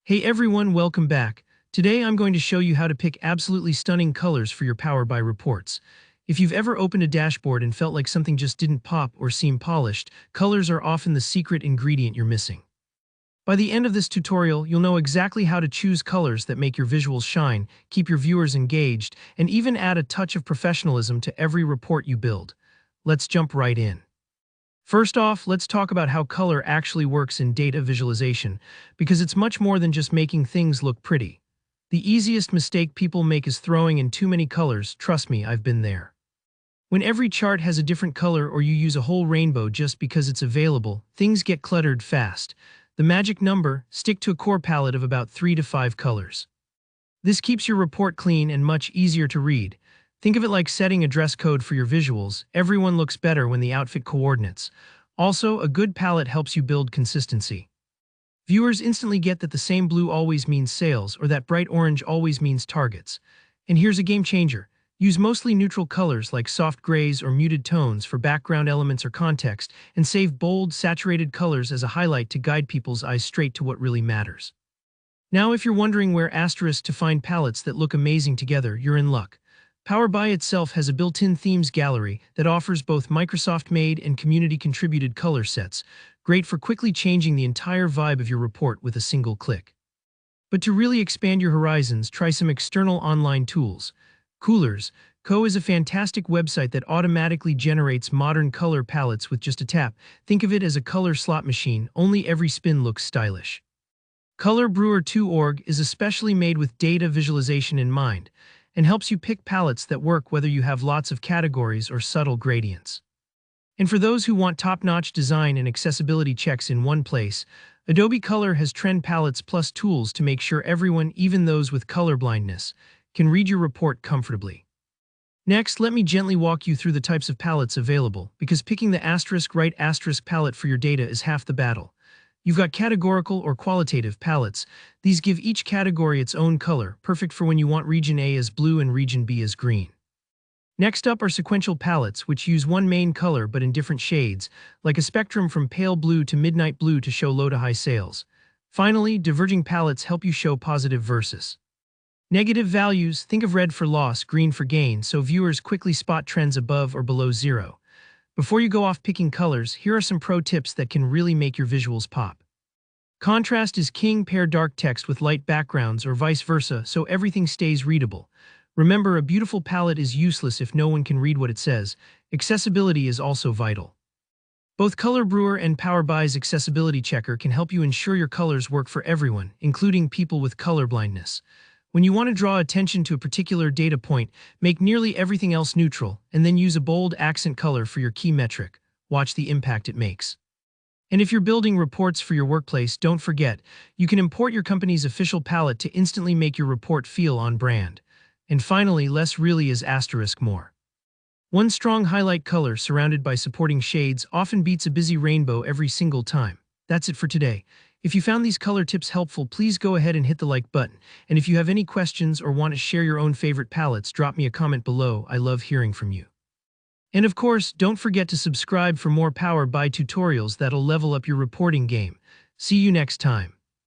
Hey everyone, welcome back. Today I'm going to show you how to pick absolutely stunning colors for your Power BI reports. If you've ever opened a dashboard and felt like something just didn't pop or seem polished, colors are often the secret ingredient you're missing. By the end of this tutorial, you'll know exactly how to choose colors that make your visuals shine, keep your viewers engaged, and even add a touch of professionalism to every report you build. Let's jump right in. First off, let's talk about how color actually works in data visualization, because it's much more than just making things look pretty. The easiest mistake people make is throwing in too many colors. Trust me, I've been there. When every chart has a different color or you use a whole rainbow just because it's available, things get cluttered fast. The magic number: stick to a core palette of about 3 to 5 colors. This keeps your report clean and much easier to read. Think of it like setting a dress code for your visuals. Everyone looks better when the outfit coordinates. Also, a good palette helps you build consistency. Viewers instantly get that the same blue always means sales or that bright orange always means targets. And here's a game changer. Use mostly neutral colors like soft grays or muted tones for background elements or context, and save bold, saturated colors as a highlight to guide people's eyes straight to what really matters. Now, if you're wondering where asterisk to find palettes that look amazing together, you're in luck. Power BI itself has a built-in themes gallery that offers both Microsoft-made and community-contributed color sets, great for quickly changing the entire vibe of your report with a single click. But to really expand your horizons, try some external online tools. Coolers Co. is a fantastic website that automatically generates modern color palettes with just a tap. Think of it as a color slot machine, only every spin looks stylish. ColorBrewer2.org is especially made with data visualization in mind, and helps you pick palettes that work whether you have lots of categories or subtle gradients. And for those who want top-notch design and accessibility checks in one place, Adobe Color has trend palettes plus tools to make sure everyone, even those with color blindness, can read your report comfortably. Next, let me gently walk you through the types of palettes available, because picking the right palette for your data is half the battle. You've got categorical or qualitative palettes. These give each category its own color, perfect for when you want region A as blue and region B as green. Next up are sequential palettes, which use one main color but in different shades, like a spectrum from pale blue to midnight blue to show low to high sales. Finally, diverging palettes help you show positive versus negative values. Think of red for loss, green for gain, so viewers quickly spot trends above or below zero. Before you go off picking colors, here are some pro tips that can really make your visuals pop. Contrast is king. Pair dark text with light backgrounds or vice versa so everything stays readable. Remember, a beautiful palette is useless if no one can read what it says. Accessibility is also vital. Both ColorBrewer and Power BI's Accessibility Checker can help you ensure your colors work for everyone, including people with color blindness. When you want to draw attention to a particular data point, make nearly everything else neutral, and then use a bold accent color for your key metric. Watch the impact it makes. And if you're building reports for your workplace, don't forget, you can import your company's official palette to instantly make your report feel on brand. And finally, less really is asterisk more. One strong highlight color surrounded by supporting shades often beats a busy rainbow every single time. That's it for today. If you found these color tips helpful, please go ahead and hit the like button. And if you have any questions or want to share your own favorite palettes, drop me a comment below. I love hearing from you. And of course, don't forget to subscribe for more Power BI tutorials that'll level up your reporting game. See you next time.